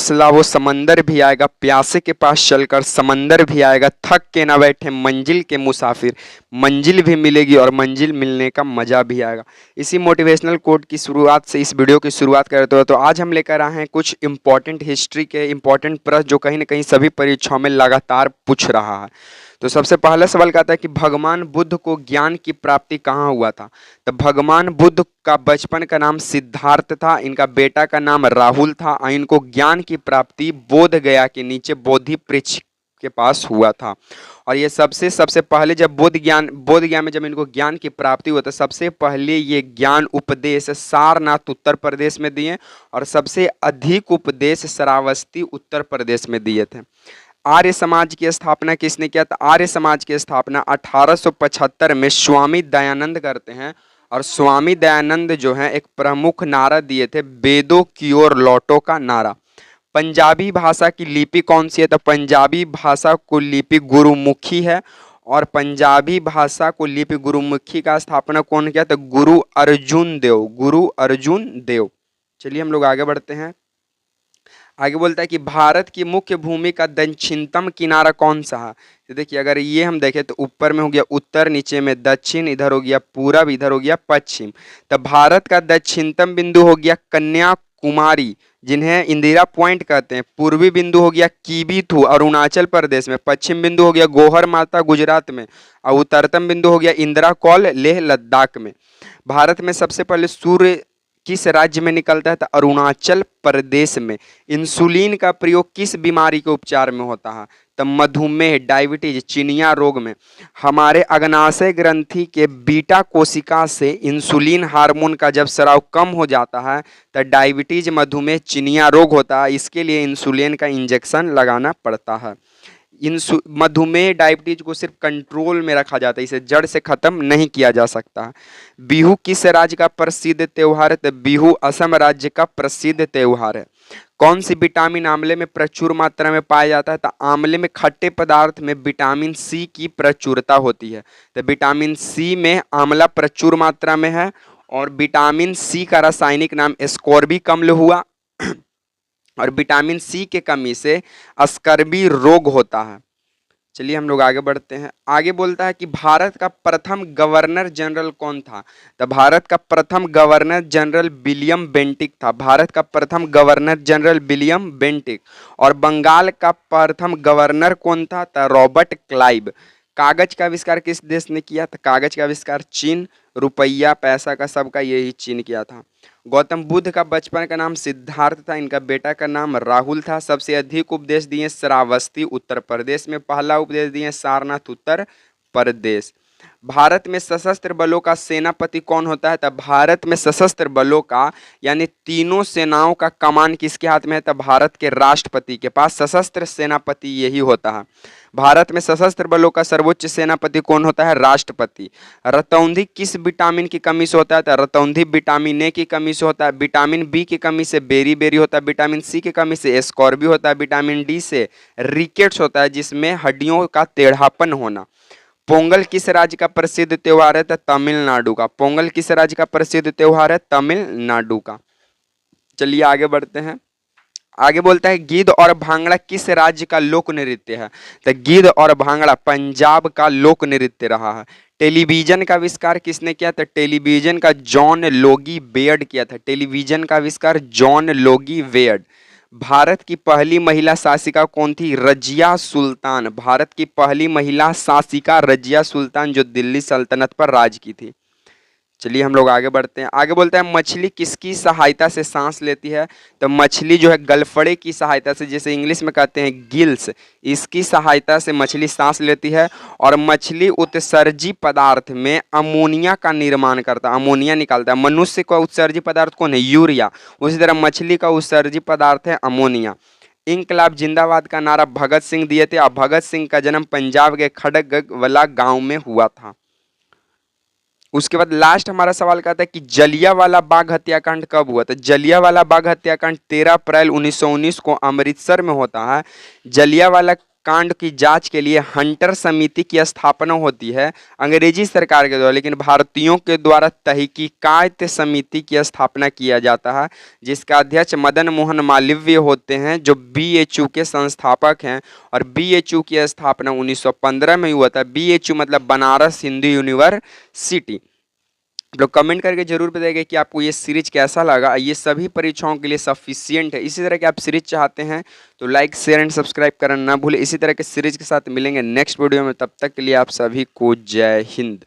फैसला वो समंदर भी आएगा, प्यासे के पास चलकर समंदर भी आएगा, थक के ना बैठे मंजिल के मुसाफिर, मंजिल भी मिलेगी और मंजिल मिलने का मजा भी आएगा। इसी मोटिवेशनल कोट की शुरुआत से इस वीडियो की शुरुआत करते हुए तो आज हम लेकर आए हैं कुछ इंपॉर्टेंट हिस्ट्री के इंपॉर्टेंट प्रश्न जो कहीं ना कहीं सभी परीक्षाओं में लगातार पूछ रहा है। तो सबसे पहला सवाल कहता है कि भगवान बुद्ध को ज्ञान की प्राप्ति कहाँ हुआ था। तो भगवान बुद्ध का बचपन का नाम सिद्धार्थ था, इनका बेटा का नाम राहुल था और इनको ज्ञान की प्राप्ति बोध गया के नीचे बोधि वृक्ष के पास हुआ था। और ये सबसे पहले जब बोध गया में जब इनको ज्ञान की प्राप्ति हुआ तो सबसे पहले ये ज्ञान उपदेश सारनाथ उत्तर प्रदेश में दिए और सबसे अधिक उपदेश श्रावस्ती उत्तर प्रदेश में दिए थे। आर्य समाज की स्थापना किसने किया था। आर्य समाज की स्थापना 1875 में स्वामी दयानंद करते हैं और स्वामी दयानंद जो है एक प्रमुख नारा दिए थे, वेदों की ओर लौटो का नारा। पंजाबी भाषा की लिपि कौन सी है। तो पंजाबी भाषा को लिपि गुरुमुखी है और पंजाबी भाषा को लिपि गुरुमुखी का स्थापना कौन किया। तो गुरु अर्जुन देव। चलिए हम लोग आगे बढ़ते हैं। आगे बोलता है कि भारत की मुख्य भूमि का दक्षिणतम किनारा कौन सा है। तो देखिए अगर ये हम देखें तो ऊपर में हो गया उत्तर, नीचे में दक्षिण, इधर हो गया पूरब, इधर हो गया पश्चिम। तो भारत का दक्षिणतम बिंदु हो गया कन्याकुमारी जिन्हें इंदिरा पॉइंट कहते हैं। पूर्वी बिंदु हो गया कीबीथू अरुणाचल प्रदेश में। पश्चिम बिंदु हो गया गोहर माता गुजरात में और उत्तरतम बिंदु हो गया इंदिरा कौल लेह लद्दाख में। भारत में सबसे पहले सूर्य किस राज्य में निकलता है। तो अरुणाचल प्रदेश में। इंसुलिन का प्रयोग किस बीमारी के उपचार में होता है। तो मधुमेह, डायबिटीज, चिनिया रोग में। हमारे अग्नाशय ग्रंथि के बीटा कोशिका से इंसुलिन हार्मोन का जब स्राव कम हो जाता है तो डायबिटीज, मधुमेह, चिनिया रोग होता है। इसके लिए इंसुलिन का इंजेक्शन लगाना पड़ता है। मधुमेह, डायबिटीज को सिर्फ कंट्रोल में रखा जाता है, इसे जड़ से खत्म नहीं किया जा सकता। बिहू किस राज्य का प्रसिद्ध त्योहार है। तो बिहू असम राज्य का प्रसिद्ध त्योहार है। कौन सी विटामिन आंवले में प्रचुर मात्रा में पाया जाता है। तो आंवले में खट्टे पदार्थ में विटामिन सी की प्रचुरता होती है। तो विटामिन सी में आंवला प्रचुर मात्रा में है और विटामिन सी का रासायनिक नाम एस्कॉर्बिक अम्ल हुआ और विटामिन सी के कमी से स्कर्वी रोग होता है। चलिए हम लोग आगे बढ़ते हैं। आगे बोलता है कि भारत का प्रथम गवर्नर जनरल कौन था। तो भारत का प्रथम गवर्नर जनरल विलियम बेंटिक था। भारत का प्रथम गवर्नर जनरल विलियम बेंटिक। और बंगाल का प्रथम गवर्नर कौन था। तो रॉबर्ट क्लाइव। कागज का आविष्कार किस देश ने किया था। कागज का आविष्कार चीन। रुपया, पैसा का सबका यही चीन किया था। गौतम बुद्ध का बचपन का नाम सिद्धार्थ था, इनका बेटा का नाम राहुल था। सबसे अधिक उपदेश दिए श्रावस्ती उत्तर प्रदेश में। पहला उपदेश दिए सारनाथ उत्तर प्रदेश। भारत में सशस्त्र बलों का सेनापति कौन होता है। तब भारत में सशस्त्र बलों का यानी तीनों सेनाओं का कमान किसके हाथ में है। तब भारत के राष्ट्रपति के पास सशस्त्र सेनापति यही होता है। भारत में सशस्त्र बलों का सर्वोच्च सेनापति कौन होता है। राष्ट्रपति। रतौंधी किस विटामिन की कमी से होता है। तो रतौंधी विटामिन ए की कमी से होता है। विटामिन बी की कमी से बेरी होता है। विटामिन सी की कमी से एस्कॉर्बी होता है। विटामिन डी से रिकेट्स होता है जिसमें हड्डियों का टेढ़ापन होना। पोंगल किस राज्य का प्रसिद्ध त्योहार है। तो तमिलनाडु का। पोंगल किस राज्य का प्रसिद्ध त्योहार है। तमिलनाडु का। चलिए आगे बढ़ते हैं। आगे बोलता है गिद्ध और भांगड़ा किस राज्य का लोक नृत्य है। तो गिद्ध और भांगड़ा पंजाब का लोक नृत्य रहा है। टेलीविजन का आविष्कार किसने किया था। टेलीविजन का जॉन लोगी बेयर्ड किया था। टेलीविजन का आविष्कार जॉन लोगी बेयर्ड। भारत की पहली महिला शासिका कौन थी। रजिया सुल्तान। भारत की पहली महिला शासिका रजिया सुल्तान जो दिल्ली सल्तनत पर राज की थी। चलिए हम लोग आगे बढ़ते हैं। आगे बोलते हैं मछली किसकी सहायता से सांस लेती है। तो मछली जो है गलफड़े की सहायता से, जैसे इंग्लिश में कहते हैं गिल्स, इसकी सहायता से मछली सांस लेती है। और मछली उत्सर्जी पदार्थ में अमोनिया का निर्माण करता है, अमोनिया निकालता है। मनुष्य का उत्सर्जी पदार्थ कौन है। यूरिया। उसी तरह मछली का उत्सर्जी पदार्थ है अमोनिया। इंकलाब जिंदाबाद का नारा भगत सिंह दिए थे और भगत सिंह का जन्म पंजाब के खड़गवाला गांव में हुआ था। उसके बाद लास्ट हमारा सवाल कहता है कि जलियांवाला बाग हत्याकांड कब हुआ। तो जलियांवाला बाग हत्याकांड 13 अप्रैल 1919 को अमृतसर में होता है। जलियांवाला कांड की जांच के लिए हंटर समिति की स्थापना होती है अंग्रेजी सरकार के द्वारा, लेकिन भारतीयों के द्वारा तहकीकात समिति की स्थापना किया जाता है, जिसका अध्यक्ष मदन मोहन मालवीय होते हैं, जो बीएचयू के संस्थापक हैं। और बीएचयू की स्थापना 1915 में हुआ था। बीएचयू मतलब बनारस हिंदू यूनिवर्सिटी। आप लोग कमेंट करके जरूर बताइएगा कि आपको ये सीरीज कैसा लगा। ये सभी परीक्षाओं के लिए सफिशियंट है। इसी तरह के आप सीरीज चाहते हैं तो लाइक शेयर एंड सब्सक्राइब करना ना भूलें। इसी तरह के सीरीज के साथ मिलेंगे नेक्स्ट वीडियो में। तब तक के लिए आप सभी को जय हिंद।